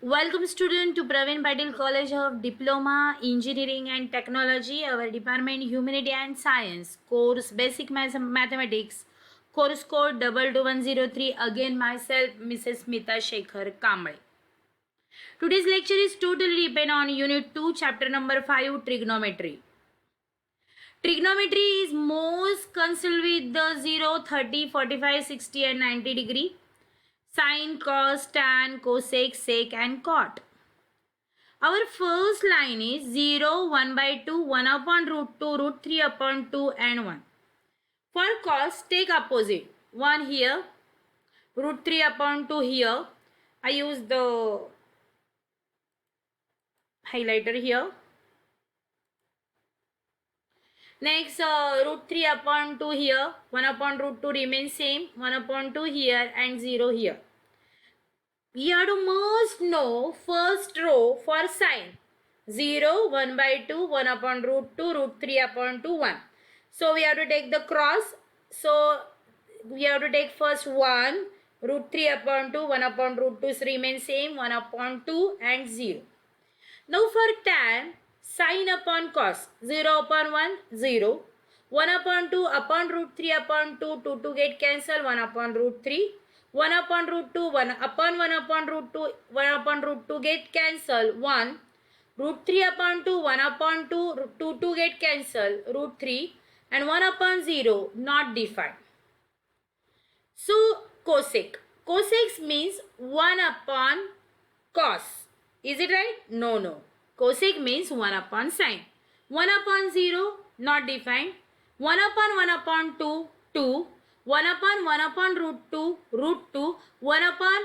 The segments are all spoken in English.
Welcome student to Praveen Patil College of Diploma, Engineering and Technology, our department Humanity and Science, course Basic Mathematics, course code 22103. Again myself, Mrs. Smita Shekhar Kamble. Today's lecture is totally depend on Unit 2, Chapter number 5, Trigonometry. Trigonometry is most concerned with the 0, 30, 45, 60 and 90 degree. Sine, cos, tan, cosec, sec and cot. Our first line is 0, 1 by 2, 1 upon root 2, root 3 upon 2 and 1. For cos, take opposite. 1 here, root 3 upon 2 here. I use the highlighter here. Next, root 3 upon 2 here, 1 upon root 2 remains same, 1 upon 2 here and 0 here. We have to must know first row for sine. 0, 1 by 2, 1 upon root 2, root 3 upon 2, 1. So we have to take the cross. So we have to take first 1, root 3 upon 2, 1 upon root 2 remains same, 1 upon 2 and 0. Now for tan, sine upon cos, 0 upon 1, 0. 1 upon 2 upon root 3 upon 2, 2 get cancel, 1 upon root 3. 1 upon root 2, 1 upon 1 upon root 2, 1 upon root 2 get cancel, 1. Root 3 upon 2, 1 upon 2, 2 get cancel, root 3. And 1 upon 0, not defined. So, cosec. Cosec means 1 upon cos. Is it right? No. Cosec means 1 upon sine. 1 upon 0, not defined. 1 upon 2, 2. 1 upon root 2, 1 upon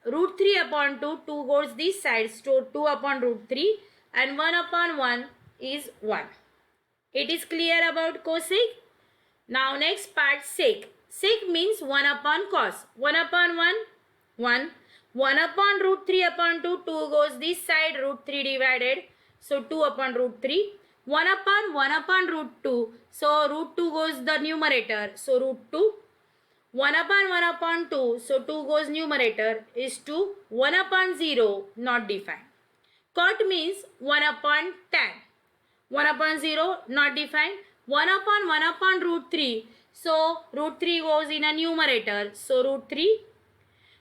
root 3 upon 2, 2 goes this side, so 2 upon root 3 and 1 upon 1 is 1. It is clear about cosec. Now next part sec. Sec means 1 upon cos. 1 upon 1, 1. 1 upon root 3 upon 2, 2 goes this side, root 3 divided, so 2 upon root 3. 1 upon root 2, so root 2 goes the numerator, so root 2. 1 upon 2, so 2 goes numerator is 2. 1 upon 0, not defined. Cot means 1 upon tan. 1 upon 0, not defined. 1 upon root 3, so root 3 goes in a numerator, so root 3.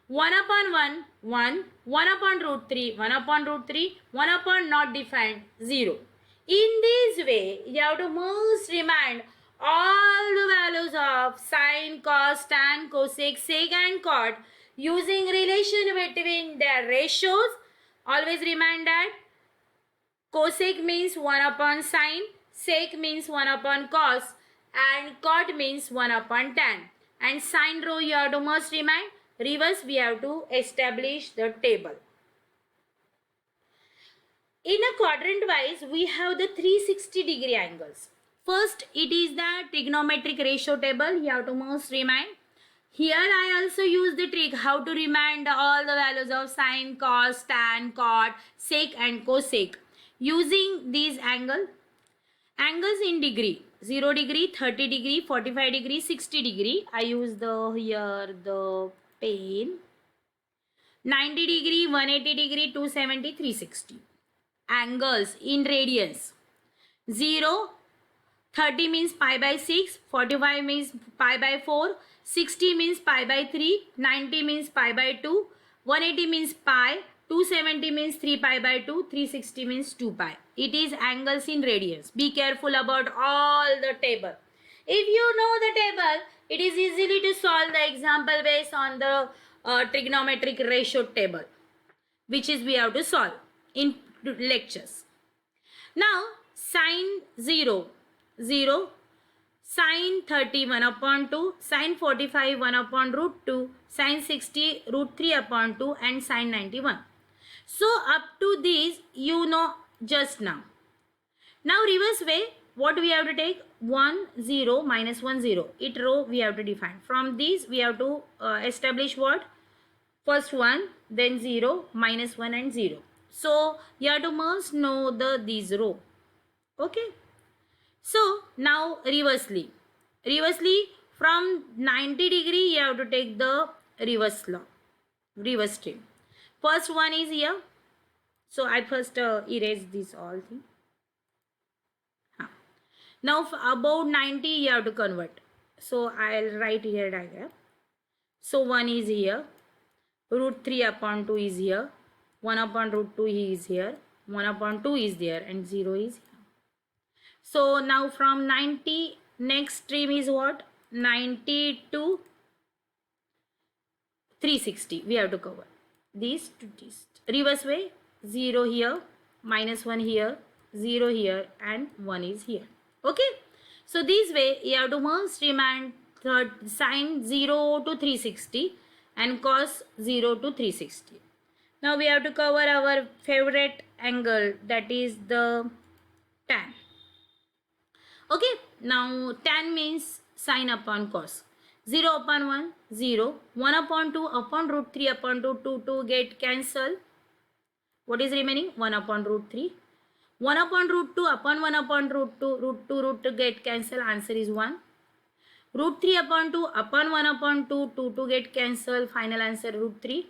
1 upon 1, 1. 1 upon root 3, 1 upon root 3, 1 upon not defined, 0. In this way, you have to most remind all the values of sine, cos, tan, cosec, sec and cot using relation between their ratios. Always remind that cosec means 1 upon sine, sec means 1 upon cos and cot means 1 upon tan. And sine row you have to must remind. Reverse we have to establish the table. In a quadrant wise, we have the 360 degree angles. First, it is the trigonometric ratio table. You have to most remind. Here I also use the trick how to remind all the values of sine, cos, tan, cot, sec and cosec. Using these angles in degree. 0 degree, 30 degree, 45 degree, 60 degree. I use the pen. 90 degree, 180 degree, 270, 360. Angles in radians. 0, 30 means pi by 6, 45 means pi by 4, 60 means pi by 3, 90 means pi by 2, 180 means pi, 270 means 3 pi by 2, 360 means 2 pi. It is angles in radians. Be careful about all the table. If you know the table, it is easily to solve the example based on the trigonometric ratio table, which is we have to solve in lectures. Now, sine 0, 0, sine 30, 1 upon 2, sine 45, 1 upon root 2, sine 60, root 3 upon 2 and sine 91. So, up to these, you know just now. Now, reverse way, what we have to take? 1, 0, minus 1, 0. It row we have to define. From these, we have to establish what? First 1, then 0, minus 1 and 0. So, you have to must know these row. Okay. So, now reversely. Reversely, from 90 degree, you have to take the reverse law. Reverse stream. First one is here. So I first erase this all thing. Now about 90 you have to convert. So I'll write here diagram. So 1 is here. Root 3 upon 2 is here. 1 upon root 2 is here. 1 upon 2 is there and 0 is here. So now from 90, next stream is what? 90 to 360 we have to cover. These two tests. Reverse way, 0 here, minus 1 here, 0 here and 1 is here. Okay. So this way you have to merge stream and sine 0 to 360 and cos 0 to 360. Now we have to cover our favorite angle, that is the tan. Okay, now tan means sine upon cos. 0 upon 1, 0. 1 upon 2 upon root 3 upon 2, 2 get cancelled. What is remaining? 1 upon root 3. 1 upon root 2 upon 1 upon root 2, root 2 get cancelled. Answer is 1. Root 3 upon 2 upon 1 upon 2, 2 get cancelled. Final answer root 3.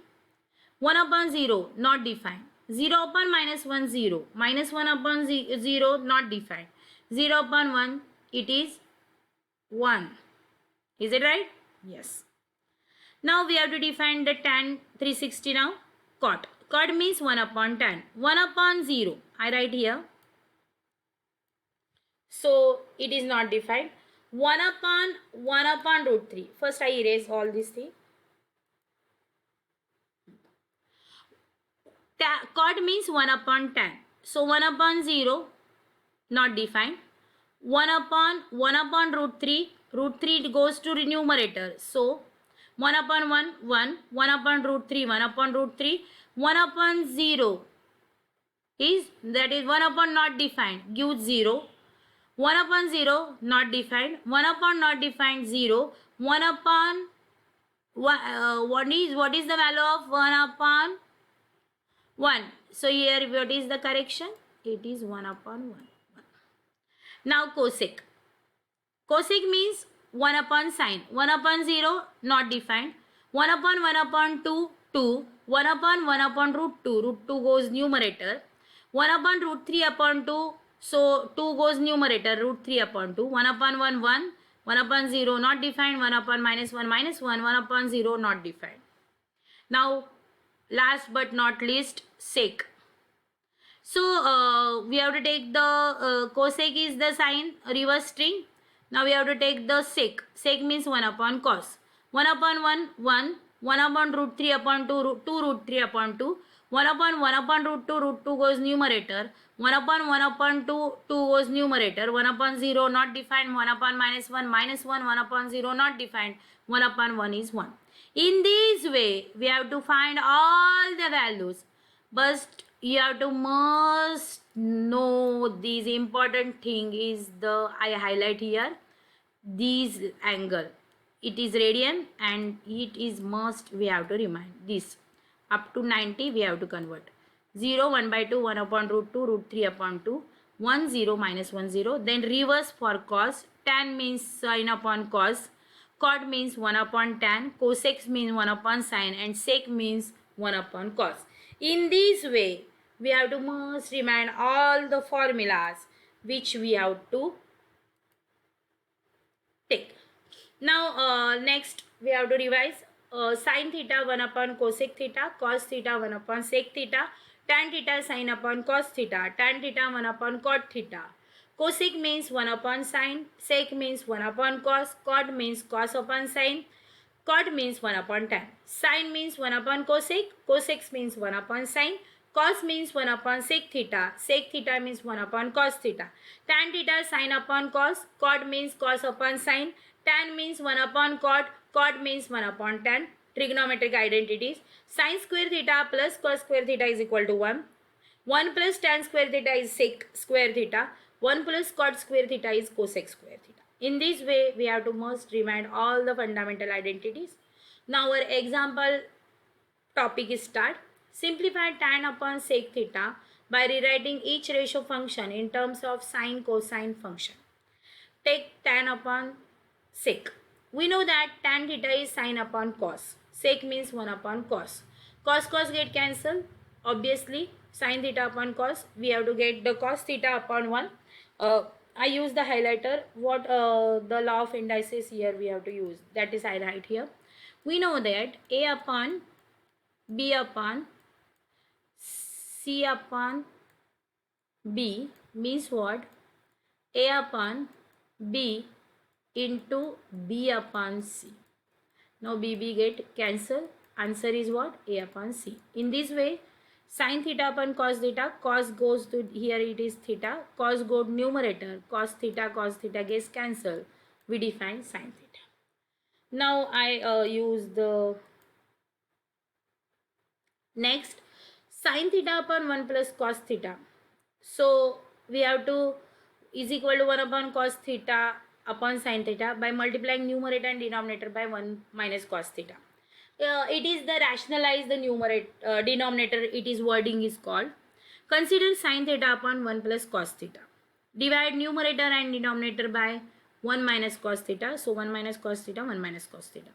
1 upon 0 not defined. 0 upon minus 1, 0. Minus 1 upon 0 not defined. 0 upon 1 it is 1. Is it right? Yes. Now we have to define the tan 360 now. Cot. Cot means 1 upon tan. 1 upon 0. I write here. So it is not defined. 1 upon root 3. First I erase all these things. Cot means 1 upon tan. So 1 upon 0 not defined. 1 upon root 3. Root 3 goes to numerator. So 1 upon 1, 1. 1 upon root 3, 1 upon root 3. 1 upon 0 is, that is 1 upon not defined, gives 0. 1 upon 0 not defined. 1 upon not defined, 0. 1 upon what is the value of 1 upon 1? So here what is the correction? It is 1 upon 1. Now cosec. Cosec means 1 upon sine. 1 upon 0 not defined. 1 upon 2, 2. 1 upon root 2. Root 2 goes numerator. 1 upon root 3 upon 2. So 2 goes numerator. Root 3 upon 2. 1 upon 1, 1. 1 upon 0 not defined. 1 upon minus 1, minus 1. 1 upon 0 not defined. Now last but not least, sec. So we have to take the cosec is the sine reverse string. Now we have to take the sec. Sec means 1 upon cos. 1 upon 1, 1. 1 upon root 3 upon 2, 2 root 3 upon 2. 1 upon root 2 goes numerator. 1 upon 2 goes numerator. 1 upon 0 not defined. 1 upon minus 1, minus 1. 1 upon 0 not defined. 1 upon 1 is 1. In this way, we have to find all the values. But you have to must know this important thing is the, I highlight here, this angle. It is radian and it is must, we have to remind this. Up to 90 we have to convert. 0, 1 by 2, 1 upon root 2, root 3 upon 2, 1, 0, minus 1, 0. Then reverse for cos. Tan means sine upon cos. Cot means 1 upon tan. Cosec means 1 upon sine. And sec means 1 upon cos. In this way, we have to must remind all the formulas which we have to take. Now next we have to revise sin theta 1 upon cosec theta, cos theta 1 upon sec theta, tan theta sin upon cos theta, tan theta 1 upon cot theta. Cosec means 1 upon sine, sec means 1 upon cos, cot means cos upon sine, cot means 1 upon tan. Sine means 1 upon cosec, cosec means 1 upon sine, cos means 1 upon sec theta means 1 upon cos theta. Tan theta sine upon cos, cot means cos upon sine, tan means 1 upon cot means 1 upon tan. Trigonometric identities. Sine square theta plus cos square theta is equal to 1. 1 plus tan square theta is sec square theta. 1 plus cot square theta is cosec square theta. In this way, we have to must remind all the fundamental identities. Now our example topic is start. Simplify tan upon sec theta by rewriting each ratio function in terms of sine cosine function. Take tan upon sec. We know that tan theta is sine upon cos. Sec means 1 upon cos. Cos get cancelled. Obviously, sin theta upon cos, we have to get the cos theta upon 1. I use the highlighter. What the law of indices here we have to use, that is I write here. We know that A upon B upon C upon B means what? A upon B into B upon C. Now BB get cancelled. Answer is what? A upon C. In this way, sin theta upon cos theta, cos goes to here, it is theta, cos go to numerator, cos theta gets cancelled. We define sin theta. Now I use the next sin theta upon 1 plus cos theta. So we have to is equal to 1 upon cos theta upon sin theta by multiplying numerator and denominator by 1 minus cos theta. It is the rationalize the numerator denominator, it is wording is called. Consider sin theta upon 1 plus cos theta. Divide numerator and denominator by 1 minus cos theta. So 1 minus cos theta, 1 minus cos theta.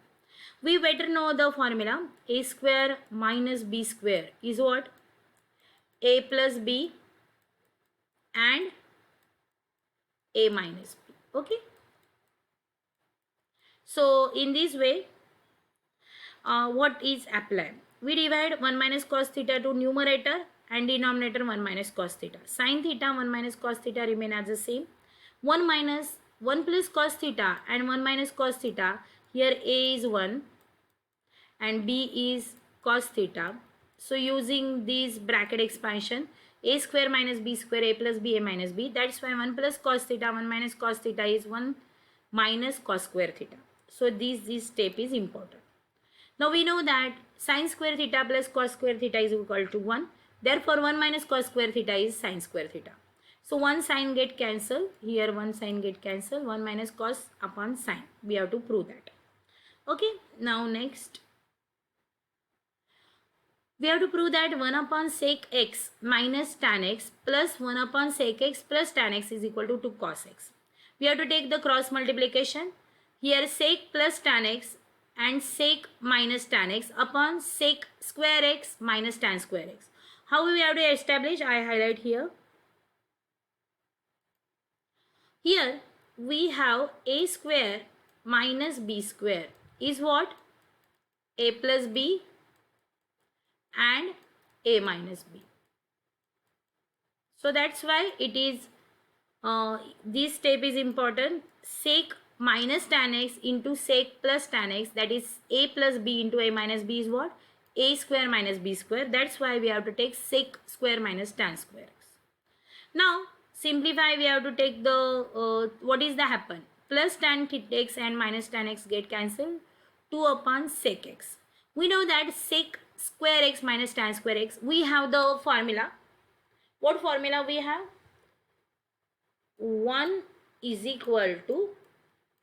We better know the formula. A square minus B square is what? A plus B and A minus B. Okay. So in this way, what is applied? We divide 1 minus cos theta to numerator and denominator 1 minus cos theta. Sin theta 1 minus cos theta remain as the same. 1 minus 1 plus cos theta and 1 minus cos theta. Here A is 1 and B is cos theta. So using this bracket expansion, A square minus B square, A plus B, A minus B. That's why 1 plus cos theta, 1 minus cos theta is 1 minus cos square theta. So this step is important. Now we know that sin square theta plus cos square theta is equal to 1. Therefore 1 minus cos square theta is sin square theta. So 1 sin get cancelled. Here 1 sin get cancelled. 1 minus cos upon sin. We have to prove that. Okay. Now next. We have to prove that 1 upon sec x minus tan x plus 1 upon sec x plus tan x is equal to 2 cos x. We have to take the cross multiplication. Here sec plus tan x and sec minus tan x upon sec square x minus tan square x. How we have to establish? I highlight here. Here we have a square minus b square is what? A plus b and a minus b. So that's why it is this step is important. Sec minus tan x into sec plus tan x, that is a plus b into a minus b is what? A square minus b square. That's why we have to take sec square minus tan square x. Now simplify, we have to take the what is the happen? Plus tan x and minus tan x get cancelled. 2 upon sec x. We know that sec square x minus tan square x. We have the formula. What formula we have? 1 is equal to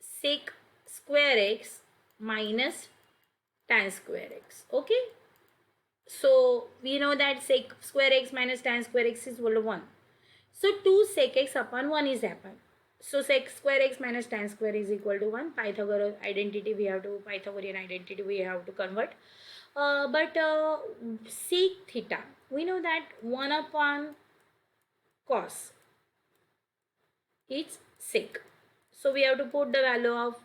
sec square x minus tan square x. Okay. So we know that sec square x minus tan square x is equal to 1. So 2 sec x upon 1 is happen. So sec square x minus tan square is equal to 1. Pythagorean identity we have to convert. But sec theta, we know that 1 upon cos is sec. So we have to put the value of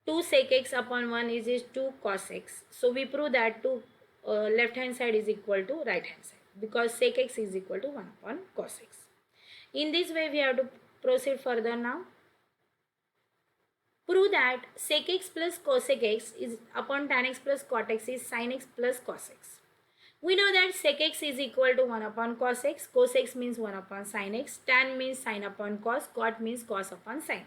2 sec x upon 1 is 2 cos x. So we prove that to left hand side is equal to right hand side, because sec x is equal to 1 upon cos x. In this way we have to proceed further now. Prove that sec x plus cosec x is upon tan x plus cot x is sin x plus cos x. We know that sec x is equal to 1 upon cos x, cos x means 1 upon sin x, tan means sin upon cos, cot means cos upon sin.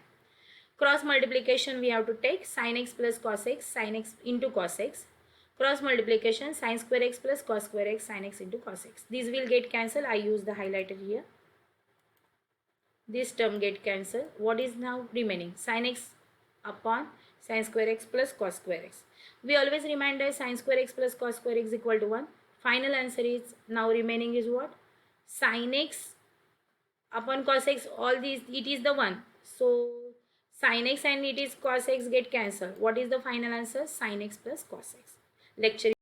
Cross multiplication we have to take sin x plus cos x, sin x into cos x. Cross multiplication sin square x plus cos square x, sin x into cos x. These will get cancelled. I use the highlighter here. This term get cancelled. What is now remaining? Sin x upon sin square x plus cos square x. We always remind that sin square x plus cos square x is equal to 1. Final answer is now remaining is what? Sin x upon cos x, all these, it is the 1. So Sin x and it is cos x get cancelled. What is the final answer? Sin x plus cos x. Lecture